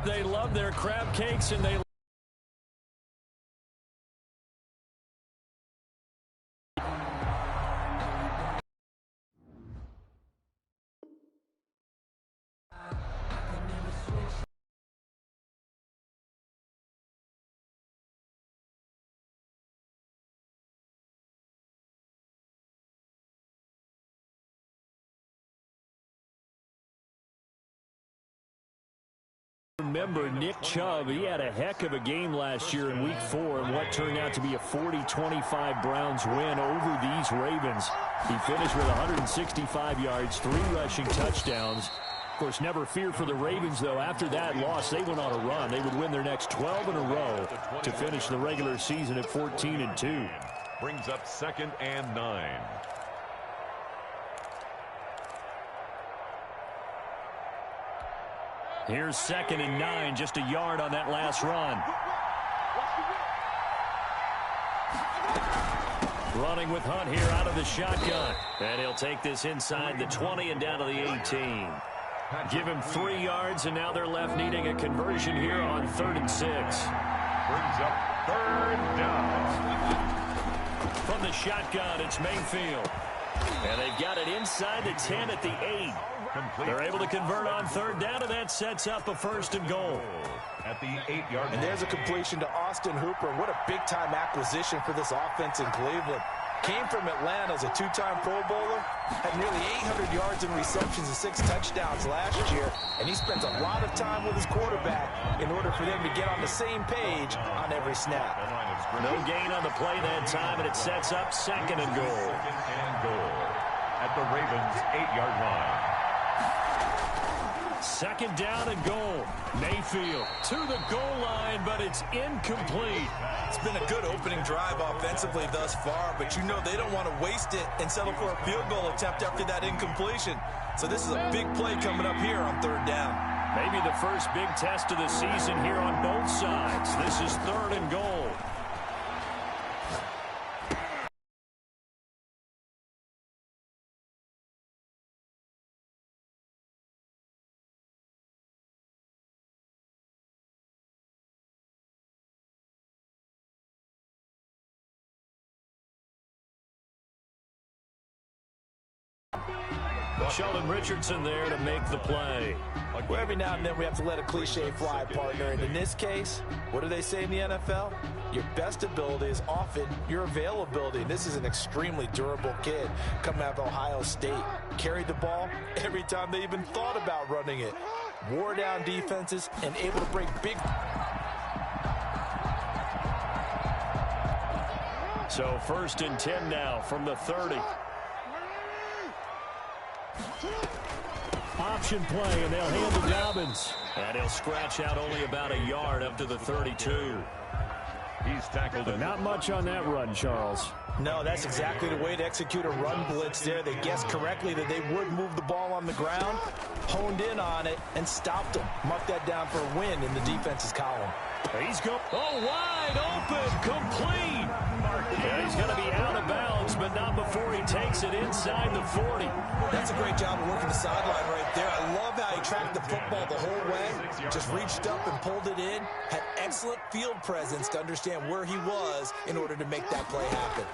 They love their crab cakes, and they remember Nick Chubb. He had a heck of a game last year in Week 4 in what turned out to be a 40-25 Browns win over these Ravens. He finished with 165 yards, 3 rushing touchdowns. Of course, never fear for the Ravens, though. After that loss, they went on a run. They would win their next 12 in a row to finish the regular season at 14-2. Brings up 2nd and 9. Here's 2nd and 9, just a yard on that last run. Running with Hunt here out of the shotgun. And he'll take this inside the 20 and down to the 18. Give him 3 yards, and now they're left needing a conversion here on 3rd and 6. Brings up 3rd down. From the shotgun, it's Mayfield. And they've got it inside the 10 at the 8. They're able to convert on 3rd down, and that sets up a 1st and goal. At the 8-yard line. And there's a completion to Austin Hooper. What a big-time acquisition for this offense in Cleveland. Came from Atlanta as a 2-time Pro Bowler. Had nearly 800 yards in receptions and 6 touchdowns last year. And he spends a lot of time with his quarterback in order for them to get on the same page on every snap. No gain on the play that time, and it sets up 2nd and goal. 2nd and goal at the Ravens' 8-yard line. 2nd down and goal. Mayfield to the goal line, but it's incomplete. It's been a good opening drive offensively thus far, but you know they don't want to waste it and settle for a field goal attempt after that incompletion. So this is a big play coming up here on 3rd down. Maybe the first big test of the season here on both sides. This is 3rd and goal. Sheldon Richardson there to make the play. Well, every now and then we have to let a cliche fly, partner. And in this case, what do they say in the NFL? Your best ability is often your availability. And this is an extremely durable kid coming out of Ohio State. Carried the ball every time they even thought about running it. Wore down defenses and able to break big. So 1st and 10 now from the 30. Option play, and they'll hand to Dobbins. And he'll scratch out only about a yard up to the 32. He's tackled. Not much on that run, Charles. No, that's exactly the way to execute a run blitz there. They guessed correctly that they would move the ball on the ground, honed in on it, and stopped them. Mark that down for a win in the defense's column. He's going, wide open, complete. Yeah, he's going to be out of bounds, but not before he takes it inside the 40. That's a great job of working the sideline right there. I love how he tracked the football the whole way. Just reached up and pulled it in. Had excellent field presence to understand where he was in order to make that play happen.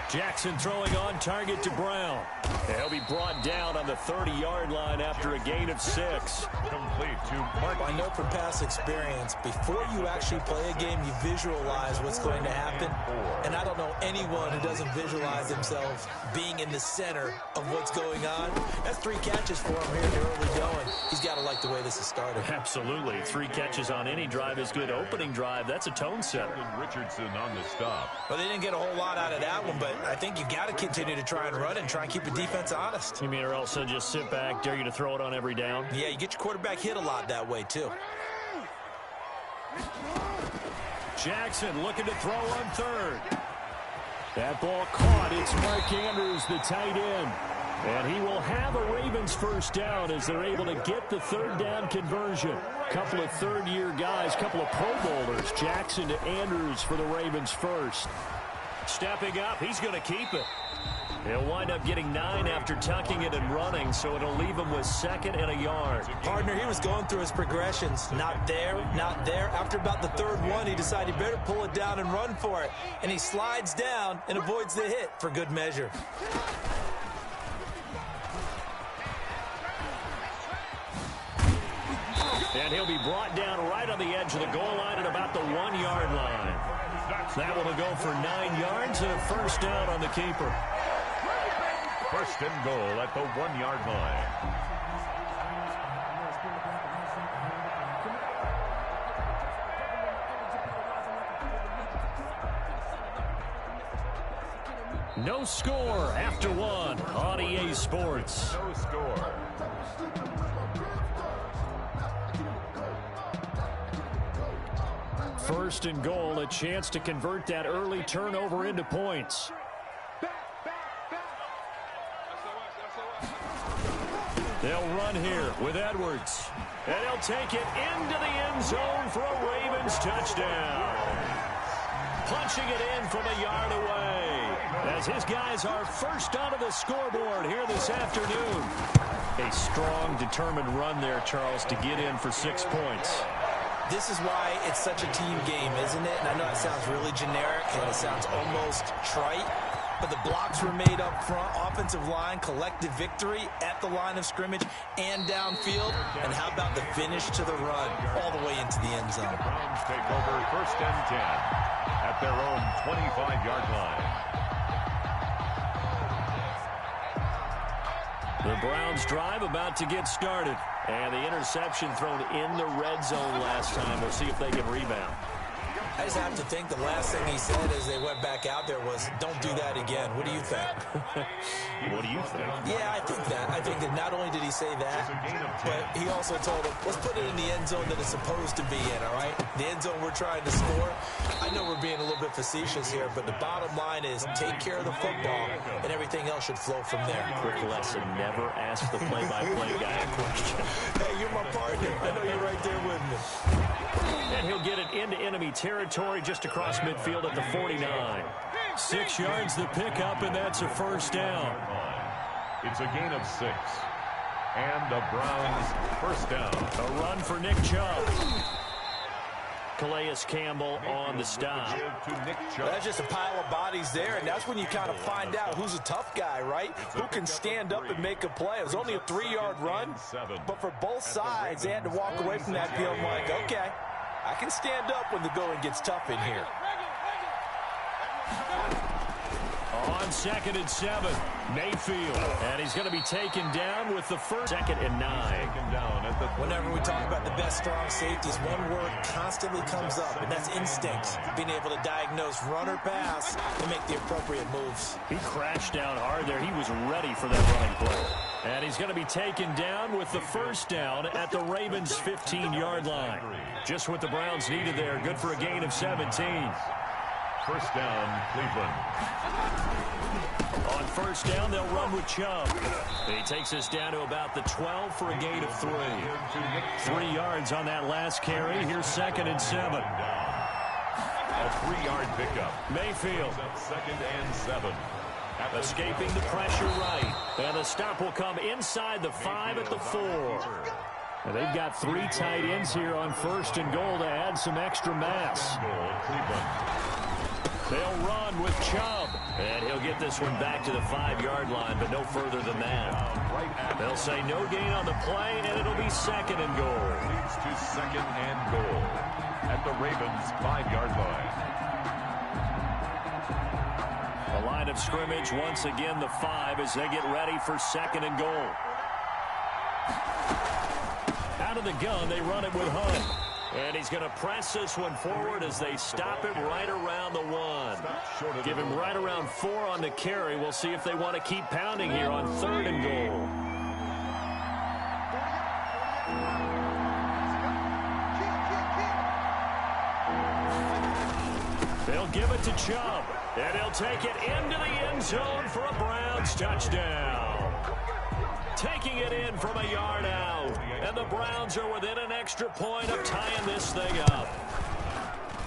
Jackson throwing on target to Brown. He'll be brought down on the 30-yard line after a gain of 6. Complete to Mark. I know from past experience, before you actually play a game, you visualize what's going to happen. And I don't know anyone who doesn't visualize themselves being in the center of what's going on. That's 3 catches for him here in the early going. He's got to like the way this is started. Absolutely. 3 catches on any drive is good. Opening drive, that's a tone setter. Richardson on the stop. Well, they didn't get a whole lot out of that one, but I think you got to continue to try and run and try and keep the defense honest. You mean or else just sit back, dare you to throw it on every down? Yeah, you get your quarterback hit a lot that way, too. Jackson looking to throw on 3rd. That ball caught. It's Mark Andrews, the tight end. And he will have a Ravens 1st down as they're able to get the 3rd down conversion. Couple of 3rd-year guys, couple of Pro Bowlers. Jackson to Andrews for the Ravens 1st. Stepping up, he's going to keep it. He'll wind up getting 9 after tucking it and running, so it'll leave him with 2nd and a yard. Partner, he was going through his progressions. Not there, not there. After about the 3rd one, he decided he better pull it down and run for it. And he slides down and avoids the hit for good measure. And he'll be brought down right on the edge of the goal line at about the 1-yard line. That one will go for 9 yards and a 1st down on the keeper. 1st and goal at the 1-yard line. No score after 1 on EA Sports. No score. First and goal, a chance to convert that early turnover into points. They'll run here with Edwards. And he'll take it into the end zone for a Ravens touchdown. Punching it in from a yard away. As his guys are first onto the scoreboard here this afternoon. A strong, determined run there, Charles, to get in for 6 points. This is why it's such a team game, isn't it? And I know it sounds really generic and it sounds almost trite, but the blocks were made up front. Offensive line, collective victory at the line of scrimmage and downfield. And how about the finish to the run all the way into the end zone? The Browns take over 1st and 10 at their own 25-yard line. The Browns drive about to get started. And the interception thrown in the red zone last time. We'll see if they can rebound. I just have to think the last thing he said as they went back out there was, don't do that again. What do you think? What do you think? Yeah, I think that. I think that not only did he say that, but he also told them, let's put it in the end zone that it's supposed to be in, all right? The end zone we're trying to score. I know we're being a little bit facetious here, but the bottom line is take care of the football, and everything else should flow from there. Quick lesson, never ask the play-by-play guy a question. Hey, you're my partner. I know you're right there with me. And he'll get it into enemy territory just across midfield at the 49. 6 yards the pickup, and that's a 1st down. It's a gain of 6. And the Browns 1st down. A run for Nick Chubb. Calais Campbell on the stop. That's just a pile of bodies there, and that's when you kind of find out who's a tough guy, right? Who can stand up and make a play. It was only a 3-yard run, but for both sides, they had to walk away from that field like, okay, I can stand up when the going gets tough in here. On 2nd and 7, Mayfield. And he's going to be taken down with the 2nd and 9. Whenever we talk about the best strong safeties, one word constantly comes up, and that's instincts. Being able to diagnose run or pass and make the appropriate moves. He crashed down hard there. He was ready for that running play. And he's going to be taken down with the 1st down at the Ravens' 15-yard line. Just what the Browns needed there. Good for a gain of 17. 1st down, Cleveland. On 1st down, they'll run with Chubb. He takes us down to about the 12 for a gain of 3. 3 yards on that last carry. Here's 2nd and 7. A 3-yard pickup. Mayfield. 2nd and 7. Escaping the pressure right. And the stop will come inside the 5 at the 4. And they've got 3 tight ends here on 1st and goal to add some extra mass. They'll run with Chubb. And he'll get this one back to the 5-yard line, but no further than that. They'll say no gain on the play, and it'll be 2nd and goal. Leads to 2nd and goal at the Ravens' 5-yard line. The line of scrimmage, once again, the 5 as they get ready for 2nd and goal. Out of the gun, they run it with Hunt. And he's going to press this one forward as they stop him right around the 1. Give him right around 4 on the carry. We'll see if they want to keep pounding here on 3rd and goal. They'll give it to Chubb. And he'll take it into the end zone for a Browns touchdown. Taking it in from a yard out. And the Browns are within an extra point of tying this thing up.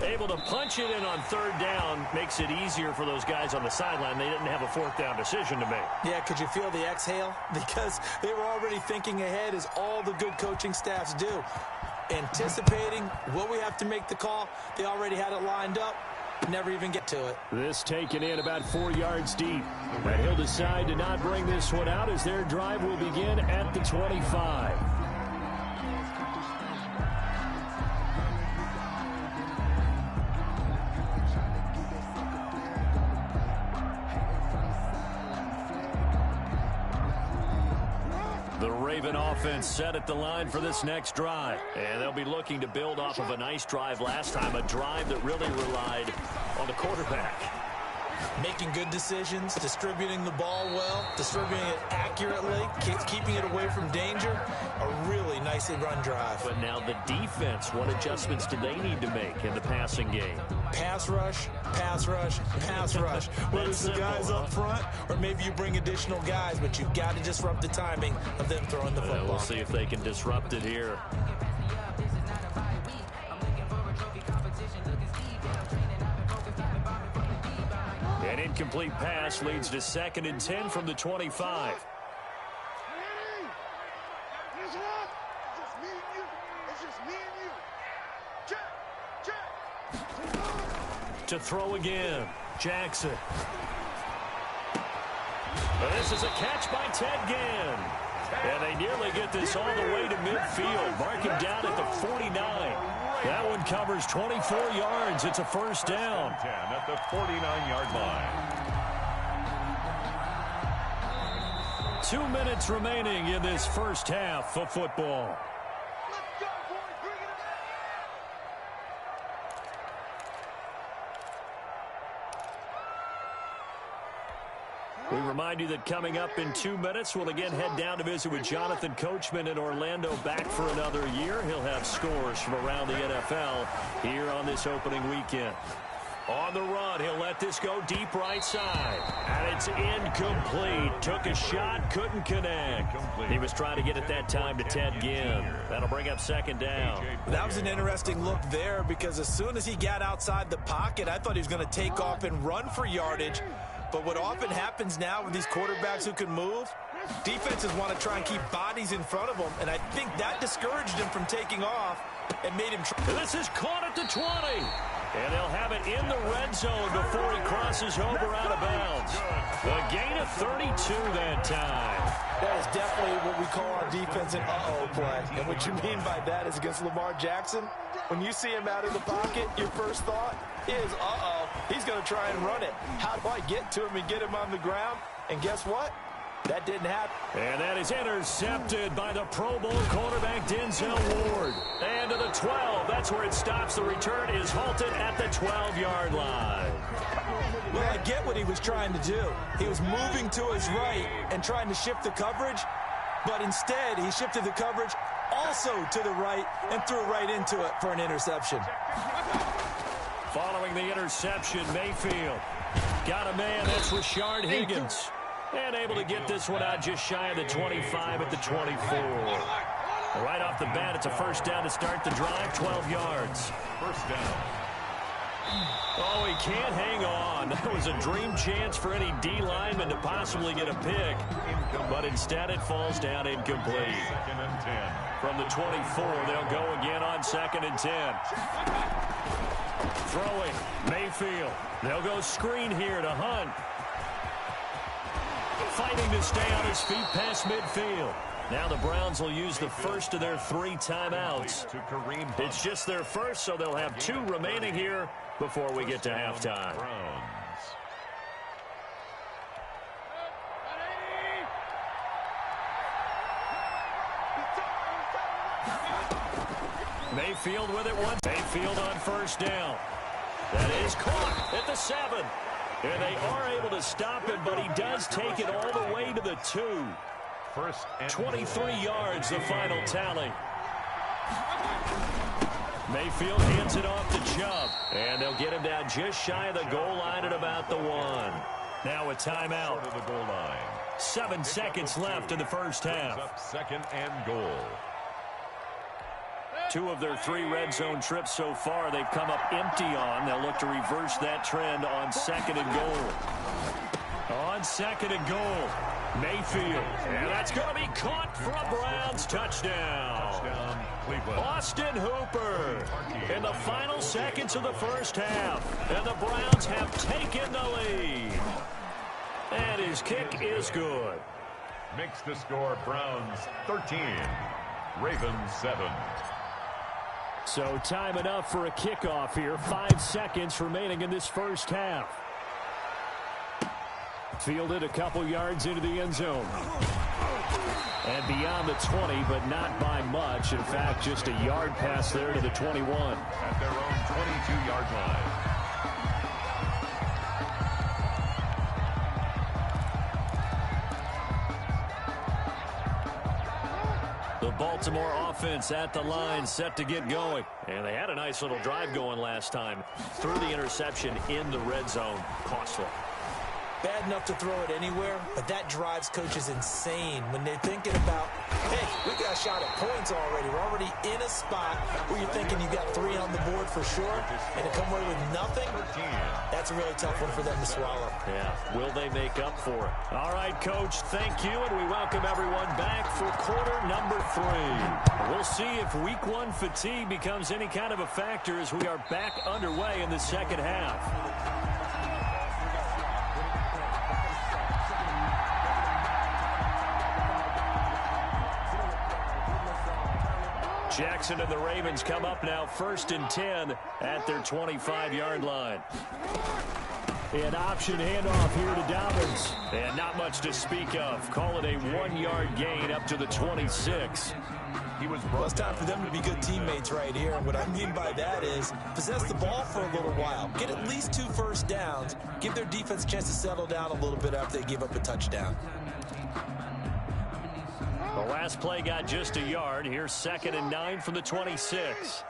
Able to punch it in on third down makes it easier for those guys on the sideline. They didn't have a fourth down decision to make. Yeah, could you feel the exhale? Because they were already thinking ahead, as all the good coaching staffs do. Anticipating, will we have to make the call? They already had it lined up. Never even get to it. This taken in about 4 yards deep. And he'll decide to not bring this one out as their drive will begin at the 25. The Raven offense set at the line for this next drive. And they'll be looking to build off of a nice drive last time, a drive that really relied on the quarterback. Making good decisions, distributing the ball well, distributing it accurately, keeping it away from danger. A really nicely run drive. But now the defense, what adjustments do they need to make in the passing game? Pass rush, pass rush, pass rush. Whether it's the guys up front or maybe you bring additional guys, but you've got to disrupt the timing of them throwing the football. We'll see if they can disrupt it here. An incomplete pass leads to 2nd and 10 from the 25. To throw again, Jackson. This is a catch by Ted Ginn. And they nearly get this all the way to midfield. Mark him down at the 49. That one covers 24 yards. It's a first down. 10 at the 49-yard line. 2 minutes remaining in this first half of football. We remind you that coming up in 2 minutes, we'll again head down to visit with Jonathan Coachman in Orlando, back for another year. He'll have scores from around the NFL here on this opening weekend. On the run, he'll let this go deep right side. And it's incomplete. Took a shot, couldn't connect. He was trying to get it that time to Ted Ginn. That'll bring up 2nd down. That was an interesting look there, because as soon as he got outside the pocket, I thought he was going to take off and run for yardage. But what often happens now with these quarterbacks who can move, defenses want to try and keep bodies in front of them, and I think that discouraged him from taking off and made him try. This is caught at the 20. And they'll have it in the red zone before he crosses over out of bounds. The gain of 32 that time. That is definitely what we call on defense an uh-oh play. And what you mean by that is against Lamar Jackson, when you see him out of the pocket, your first thought is, uh-oh, he's going to try and run it. How do I get to him and get him on the ground? And guess what? That didn't happen. And that is intercepted by the Pro Bowl cornerback Denzel Ward. And to the 12. That's where it stops. The return is halted at the 12-yard line. Well, I get what he was trying to do. He was moving to his right and trying to shift the coverage, but instead he shifted the coverage also to the right and threw right into it for an interception. Following the interception, Mayfield got a man. That's Rashard Higgins. And able to get this one out just shy of the 25 at the 24. Right off the bat, it's a first down to start the drive, 12 yards. First down. Oh, he can't hang on. That was a dream chance for any D lineman to possibly get a pick. But instead, it falls down incomplete. 2nd and 10. From the 24, they'll go again on 2nd and 10. Throwing, Mayfield. They'll go screen here to Hunt. Fighting to stay on his feet past midfield. Now the Browns will use the first of their 3 timeouts. It's just their first, so they'll have 2 remaining here before we get to halftime. Mayfield with it once. Mayfield on first down. That is caught at the 7. And they are able to stop him, but he does take it all the way to the 2. First and 23 yards, the final tally. Mayfield hands it off to Chubb. And they'll get him down just shy of the goal line at about the 1. Now a timeout. Short of the goal line. 7 seconds left in the first half. Up 2nd and goal. 2 of their 3 red zone trips so far, they've come up empty on. They'll look to reverse that trend on 2nd and goal. On 2nd and goal, Mayfield. And that's going to be caught for a Browns touchdown. Austin Hooper in the final seconds of the first half. And the Browns have taken the lead. And his kick is good. Makes the score Browns 13, Ravens 7. So time enough for a kickoff here. 5 seconds remaining in this first half. Fielded a couple yards into the end zone. And beyond the 20, but not by much. In fact, just a yard pass there to the 21. At their own 22-yard line. The Baltimore offense at the line, set to get going. And they had a nice little drive going last time. Threw the interception in the red zone. Costly. Bad enough to throw it anywhere, but that drives coaches insane when they're thinking about, hey, we got a shot at points already. We're already in a spot where you're thinking you got 3 on the board for sure, and to come away with nothing, that's a really tough one for them to swallow. Yeah, will they make up for it? All right, Coach, thank you, and we welcome everyone back for quarter number 3. We'll see if week 1 fatigue becomes any kind of a factor as we are back underway in the second half. Jackson and the Ravens come up now 1st and 10 at their 25-yard line. An option handoff here to Dobbins. And not much to speak of. Call it a 1-yard gain up to the 26. Well, it's time for them to be good teammates right here. And what I mean by that is possess the ball for a little while. Get at least 2 first downs. Give their defense a chance to settle down a little bit after they give up a touchdown. The last play got just a yard. Here's 2nd and 9 from the 26.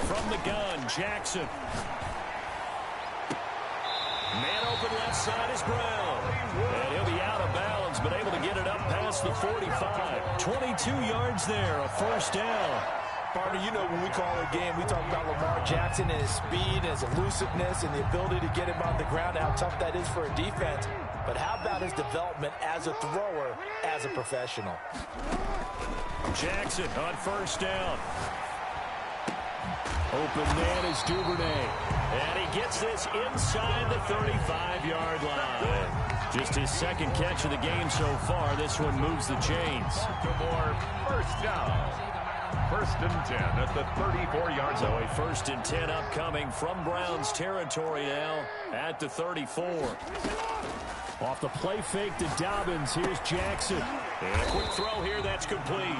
From the gun, Jackson. Man open left side is Brown. And he'll be out of bounds, but able to get it up past the 45. 22 yards there, a first down. Partner, you know when we call a game, we talk about Lamar Jackson and his speed, his elusiveness, and the ability to get him on the ground, how tough that is for a defense. But how about his development as a thrower, as a professional? Jackson on first down. Open man is Duvernay. And he gets this inside the 35-yard line. Just his 2nd catch of the game so far. This one moves the chains. Baltimore first down. 1st and 10 at the 34-yard So line. a 1st and 10 upcoming from Browns territory now at the 34. Off the play fake to Dobbins. Here's Jackson. And a quick throw here that's complete.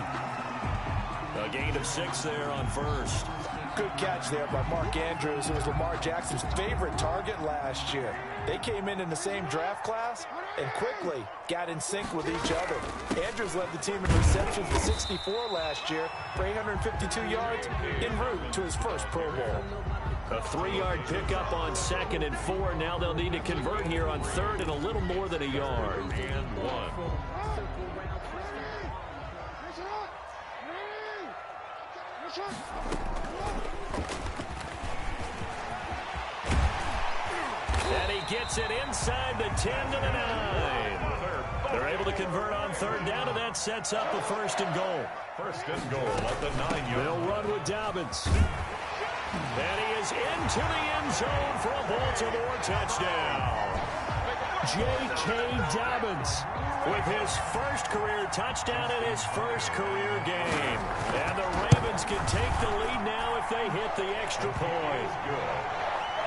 A gain of 6 there on first. Good catch there by Mark Andrews, who was Lamar Jackson's favorite target last year. They came in the same draft class and quickly got in sync with each other. Andrews led the team in receptions with 64 last year for 852 yards en route to his first Pro Bowl. A 3-yard pickup on 2nd and 4. Now they'll need to convert here on 3rd and a little more than a yard. And 1. And he gets it inside the 10 to the 9. They're able to convert on 3rd down, and that sets up a 1st and goal. 1st and goal at the 9-yard. They'll run with Dobbins. And he is into the end zone for a Baltimore touchdown. J.K. Dobbins with his first career touchdown in his first career game. And the Ravens can take the lead now if they hit the extra point.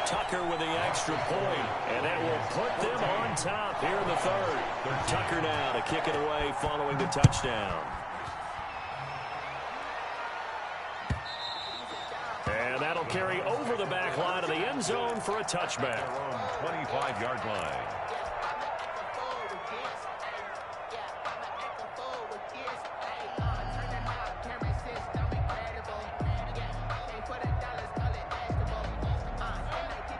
Tucker with the extra point, and that will put them on top here in the 3rd. Tucker now to kick it away following the touchdown. And that'll carry over the back line of the end zone for a touchback. 25-yard line.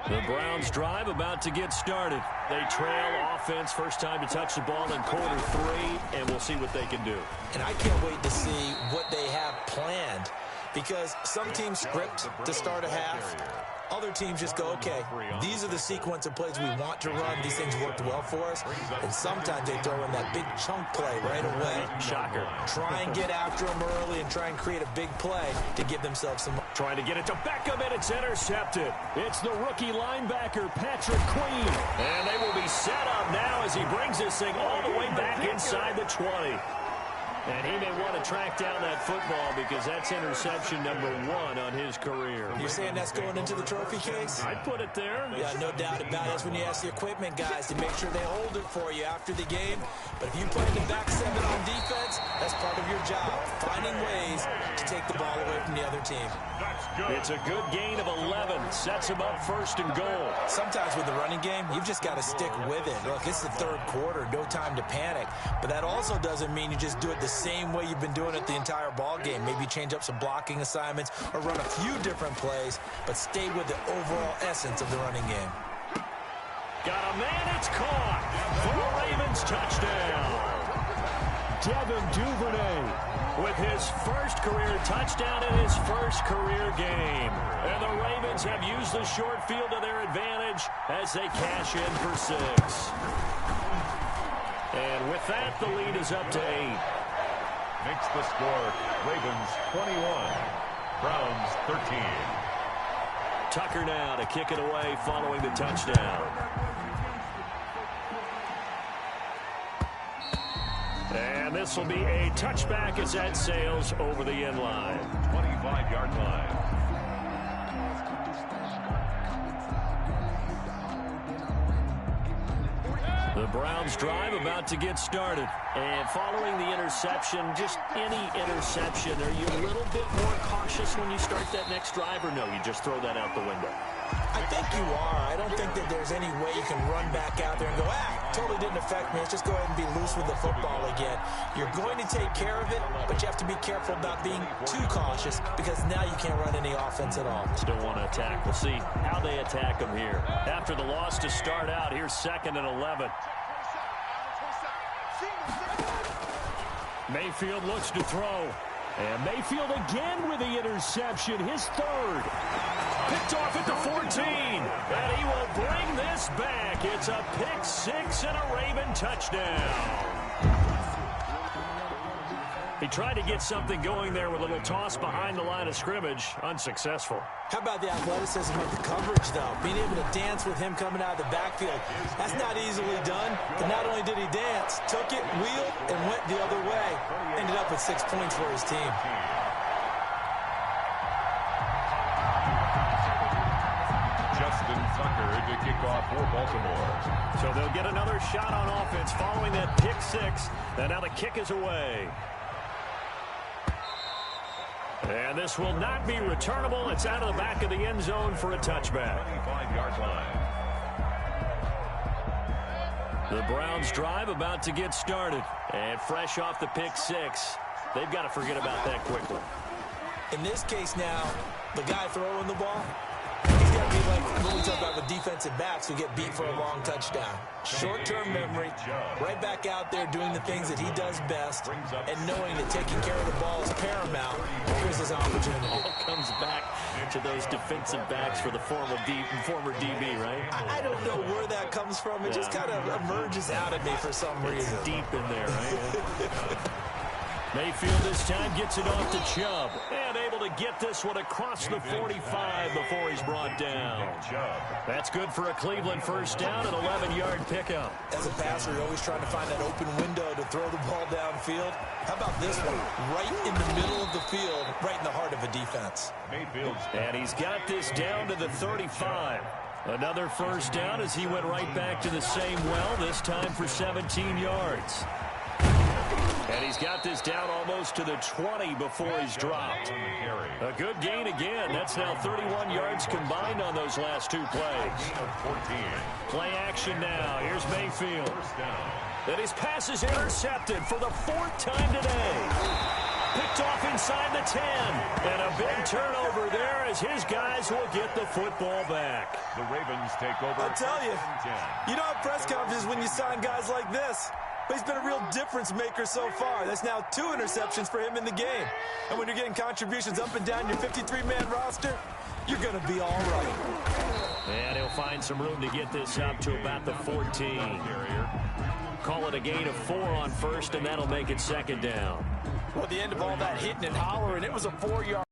The Browns drive about to get started. They trail offense, first time to touch the ball in quarter 3, and we'll see what they can do. And I can't wait to see what they have planned, because some teams script to start a half. Other teams just go, okay, these are the sequence of plays we want to run. These things worked well for us. And sometimes they throw in that big chunk play right away. Shocker. Try and get after them early and try and create a big play to give themselves some. Trying to get it to Beckham, and it's intercepted. It's the rookie linebacker, Patrick Queen. And they will be set up now as he brings this thing all the way back inside the 20. And he may want to track down that football because that's interception number 1 on his career. You're saying that's going into the trophy case? I'd put it there. Yeah, no doubt about it. That's when you ask the equipment guys to make sure they hold it for you after the game. But if you play the back 7 on defense, that's part of your job, finding ways to take the ball away from the other team. It's a good gain of 11. Sets him up first and goal. Sometimes with the running game, you've just got to stick with it. Look, it's the third quarter, no time to panic. But that also doesn't mean you just do it the same way you've been doing it the entire ball game. Maybe change up some blocking assignments or run a few different plays, but stay with the overall essence of the running game. Got a man, it's caught for a Ravens touchdown. Devin Duvernay with his first career touchdown in his first career game. And the Ravens have used the short field to their advantage as they cash in for 6. And with that, the lead is up to 8. Makes the score Ravens 21, Browns 13. Tucker now to kick it away following the touchdown. And this will be a touchback as that sails over the end line. 25-yard line. The Browns drive about to get started. And following the interception, just any interception, are you a little bit more cautious when you start that next drive, or no, you just throw that out the window? I think you are. I don't think that there's any way you can run back out there and go, totally didn't affect me. Let's just go ahead and be loose with the football again. You're going to take care of it, but you have to be careful about being too cautious because now you can't run any offense at all. Still want to attack. We'll see how they attack them here. After the loss to start out, here's 2nd and 11. Mayfield looks to throw. And Mayfield again with the interception, his 3rd. Picked off at the 14. And he will bring this back. It's a pick 6 and a Raven touchdown. He tried to get something going there with a little toss behind the line of scrimmage. Unsuccessful. How about the athleticism of the coverage, though? Being able to dance with him coming out of the backfield. That's not easily done. But not only did he dance, took it, wheeled, and went the other way. Ended up with 6 points for his team. Justin Tucker to kick off for Baltimore. So they'll get another shot on offense following that pick 6. And now the kick is away. And this will not be returnable. It's out of the back of the end zone for a touchback. 25-yard line. The Browns drive about to get started. And fresh off the pick 6, they've got to forget about that quickly. In this case now, the guy throwing the ball, he's got to be like what we talk about with defensive backs who get beat for a long touchdown. Short-term memory, right back out there doing the things that he does best, and knowing that taking care of the ball is paramount. Here's his opportunity. All comes back to those defensive backs for the former DB, right? I don't know where that comes from. It just kind of emerges out at me for some reason. It's deep in there, right? Mayfield this time gets it off to Chubb. And able to get this one across the 45 before he's brought down. That's good for a Cleveland first down, an 11-yard pickup. As a passer, you're always trying to find that open window to throw the ball downfield. How about this one? Right in the middle of the field, right in the heart of a defense. And he's got this down to the 35. Another first down as he went right back to the same well, this time for 17 yards. And he's got this down almost to the 20 before he's dropped. A good gain again. That's now 31 yards combined on those last 2 plays. Play action now. Here's Mayfield. And his pass is intercepted for the 4th time today. picked off inside the 10. And a big turnover there as his guys will get the football back. The Ravens take over. I'll tell you, you don't have press conferences when you sign guys like this. But he's been a real difference maker so far. That's now 2 interceptions for him in the game. And when you're getting contributions up and down your 53-man roster, you're going to be all right. And he'll find some room to get this up to about the 14. Call it a gain of 4 on first, and that'll make it second down. Well, at the end of all that hitting and hollering, it was a 4-yard.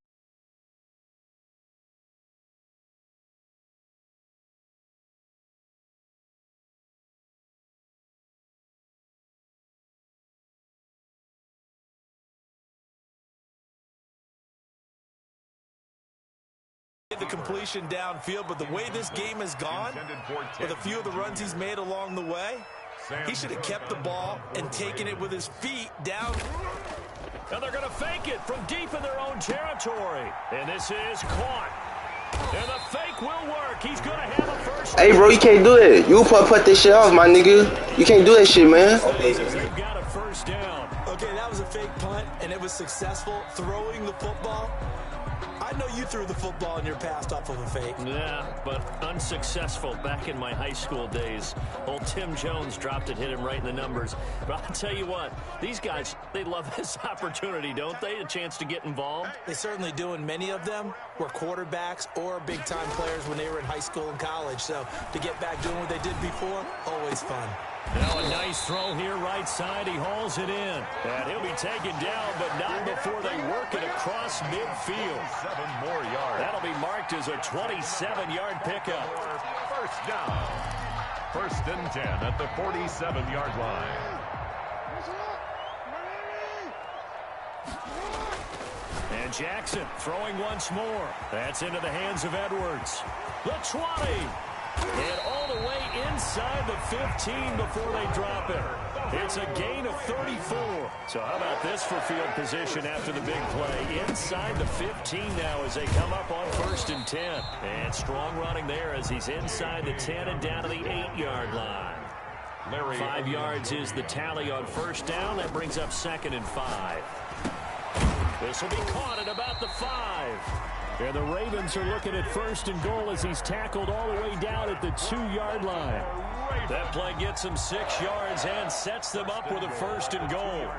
The completion downfield, but the way this game has gone, with a few of the runs he's made along the way, he should have kept the ball and taken it with his feet down. And they're going to fake it from deep in their own territory. And this is caught. And the fake will work. He's going to have a first. Hey, bro, you can't do it. You put this shit off, my nigga. You can't do that shit, man. They've got a first down. Okay, that was a fake punt, and it was successful throwing the football. I know you threw the football in your past off of a fake. Yeah, but unsuccessful back in my high school days. Old Tim Jones dropped it, hit him right in the numbers. But I'll tell you what, these guys, they love this opportunity, don't they? A chance to get involved. They certainly do, and many of them were quarterbacks or big-time players when they were in high school and college. So to get back doing what they did before, always fun. Now a nice throw here right side. He hauls it in. And he'll be taken down, but not before they work it across midfield. 7 more yards. That'll be marked as a 27-yard pickup. First down. 1st and 10 at the 47-yard line. And Jackson throwing once more. That's into the hands of Edwards. The 20. And all the way inside the 15 before they drop it. It's a gain of 34. So how about this for field position after the big play? Inside the 15 now as they come up on 1st and 10. And strong running there as he's inside the 10 and down to the 8-yard line. 5 yards is the tally on 1st down. That brings up 2nd and 5. This will be caught at about the 5. And the Ravens are looking at 1st and goal as he's tackled all the way down at the 2-yard line. That play gets him 6 yards and sets them up with a 1st and goal.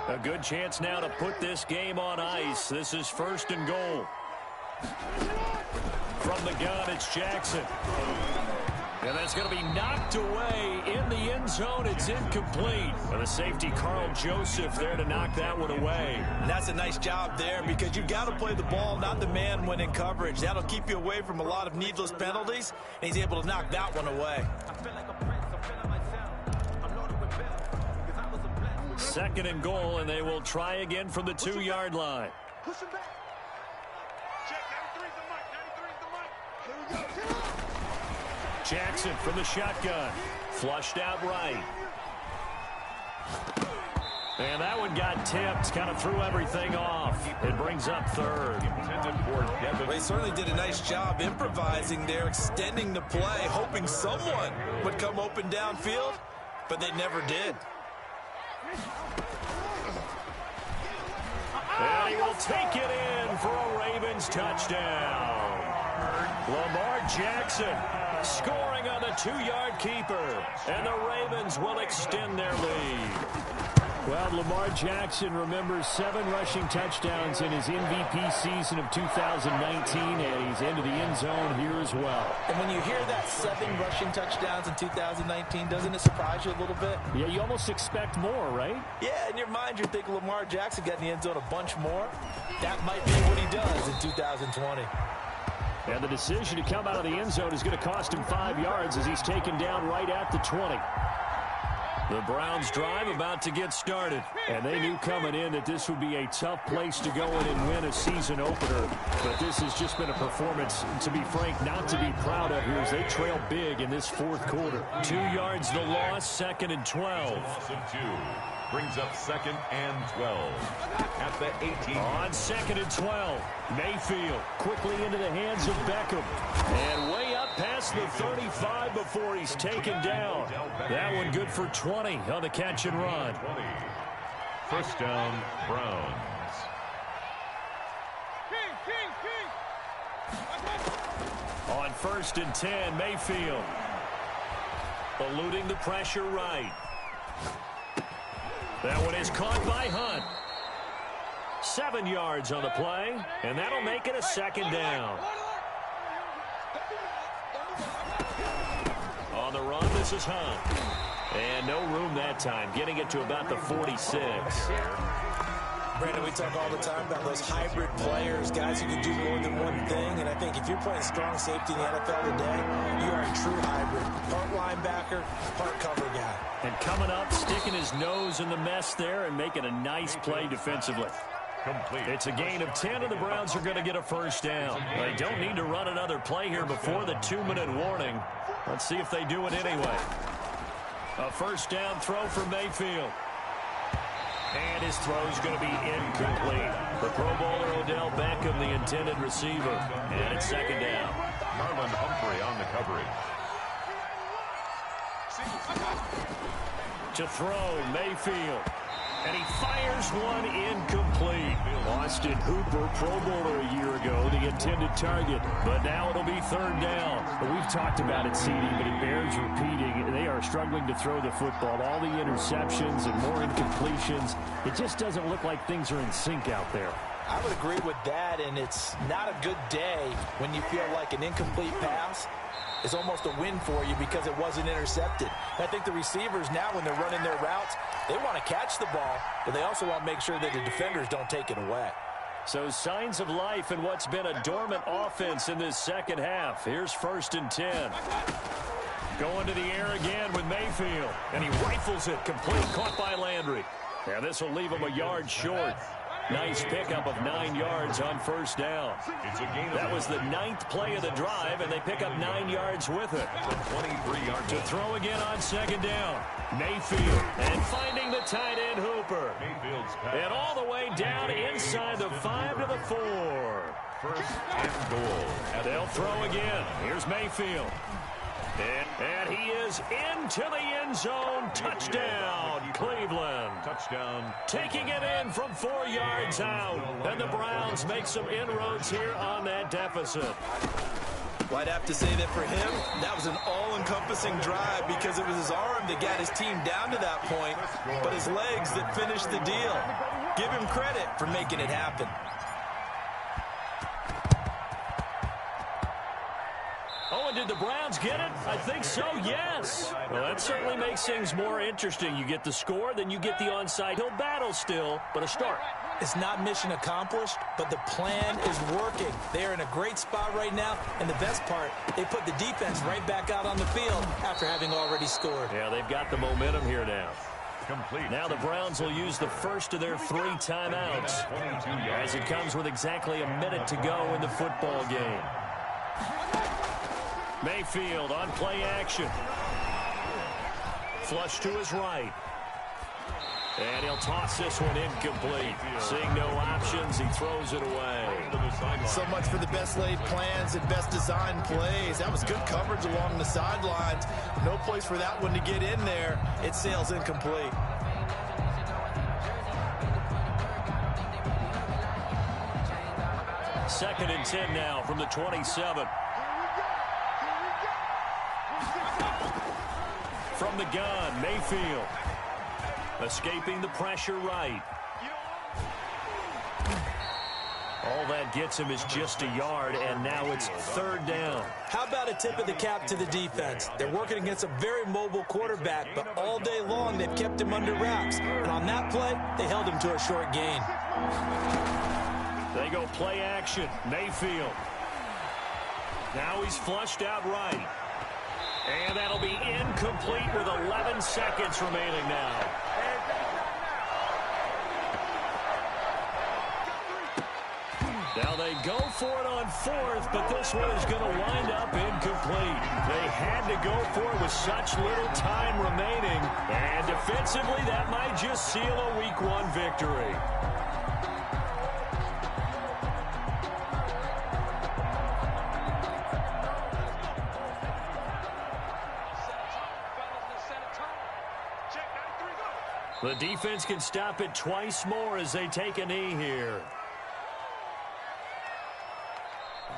A good chance now to put this game on ice. This is 1st and goal. From the gun, it's Jackson. And that's going to be knocked away in the end zone. It's incomplete. And the safety, Carl Joseph, there to knock that one away. And that's a nice job there because you've got to play the ball, not the man when in coverage. That'll keep you away from a lot of needless penalties, and he's able to knock that one away. 2nd and goal, and they will try again from the 2-yard line. Push him back. Check, 93's the mic. 93's the mic. Here we go. Jackson from the shotgun. Flushed out right. And that one got tipped. Kind of threw everything off. It brings up 3rd. Well, he certainly did a nice job improvising there, extending the play, hoping someone would come open downfield, but they never did. And he will take it in for a Ravens touchdown. Lamar Jackson scoring on the 2-yard keeper. And the Ravens will extend their lead. Well, Lamar Jackson remembers 7 rushing touchdowns in his MVP season of 2019, and he's into the end zone here as well. And when you hear that 7 rushing touchdowns in 2019, doesn't it surprise you a little bit? Yeah, you almost expect more, right? Yeah, in your mind, you're thinking Lamar Jackson got in the end zone a bunch more. That might be what he does in 2020. And the decision to come out of the end zone is going to cost him 5 yards as he's taken down right at the 20. The Browns drive about to get started. And they knew coming in that this would be a tough place to go in and win a season opener. But this has just been a performance, to be frank, not to be proud of here as they trail big in this 4th quarter. 2 yards the loss, 2nd and 12. Loss of 2. Brings up 2nd and 12 at the 18. On 2nd and 12, Mayfield quickly into the hands of Beckham. And way up past the 35 before he's taken down. That one good for 20 on the catch and run. 20. First down, Browns. On 1st and 10, Mayfield. Eluding the pressure right. That one is caught by Hunt. 7 yards on the play, and that'll make it a 2nd down. On the run, this is Hunt. And no room that time, getting it to about the 46. Brandon, we talk all the time about those hybrid players, guys who can do more than one thing. And I think if you're playing strong safety in the NFL today, you are a true hybrid. Part linebacker, part cover guy. And coming up, sticking his nose in the mess there and making a nice play defensively. Complete. It's a gain of 10, and the Browns are going to get a first down. They don't need to run another play here before the 2-minute warning. Let's see if they do it anyway. A first down throw for Mayfield. And his throw is going to be incomplete. The Pro Bowler Odell Beckham, the intended receiver. And it's 2nd down. Marlon Humphrey on the coverage. To throw, Mayfield. And he fires one incomplete. Austin Hooper, Pro Bowler a year ago, the intended target. But now it'll be 3rd down. We've talked about it, CD, but it bears repeating. They are struggling to throw the football. All the interceptions and more incompletions. It just doesn't look like things are in sync out there. I would agree with that, and it's not a good day when you feel like an incomplete pass is almost a win for you because it wasn't intercepted. I think the receivers now, when they're running their routes, they want to catch the ball, but they also want to make sure that the defenders don't take it away. So signs of life in what's been a dormant offense in this second half. Here's 1st and 10. Going to the air again with Mayfield. And he rifles it complete, caught by Landry. And this will leave him a yard short. Nice pickup of 9 yards on 1st down. That was the 9th play of the drive, and they pick up 9 yards with it. 23 yards. To throw again on 2nd down. Mayfield. And finding the tight end Hooper. And all the way down inside the 5 to the 4. First and goal. They'll throw again. Here's Mayfield. And he is into the end zone. Touchdown, Cleveland. Touchdown. Taking it in from 4 yards out. And the Browns make some inroads here on that deficit. Well, I'd have to say that for him, that was an all-encompassing drive because it was his arm that got his team down to that point, but his legs that finished the deal. Give him credit for making it happen. Oh, and did the Browns get it? I think so, yes. Well, that certainly makes things more interesting. You get the score, then you get the onside hill battle still, but a start. It's not mission accomplished, but the plan is working. They are in a great spot right now, and the best part, they put the defense right back out on the field after having already scored. Yeah, they've got the momentum here now. Complete. Now the Browns will use the first of their 3 timeouts as it comes with exactly a minute to go in the football game. Mayfield on play action. Flush to his right. And he'll toss this one incomplete. Seeing no options, he throws it away. So much for the best laid plans and best designed plays. That was good coverage along the sidelines. No place for that one to get in there. It sails incomplete. Second and 10 now from the 27. From the gun, Mayfield. Escaping the pressure right. All that gets him is just a yard, and now it's 3rd down. How about a tip of the cap to the defense? They're working against a very mobile quarterback, but all day long they've kept him under wraps. And on that play, they held him to a short gain. They go play action. Mayfield. Now he's flushed out right. And that'll be incomplete with 11 seconds remaining now. Now they go for it on fourth, but this one is going to wind up incomplete. They had to go for it with such little time remaining. And defensively, that might just seal a Week 1 victory. The defense can stop it twice more as they take a knee here.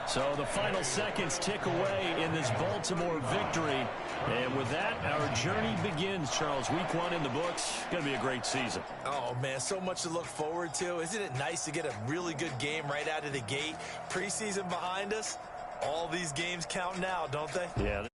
So the final seconds tick away in this Baltimore victory. And with that, our journey begins, Charles. Week 1 in the books. Going to be a great season. Oh, man, so much to look forward to. Isn't it nice to get a really good game right out of the gate? Preseason behind us. All these games count now, don't they? Yeah,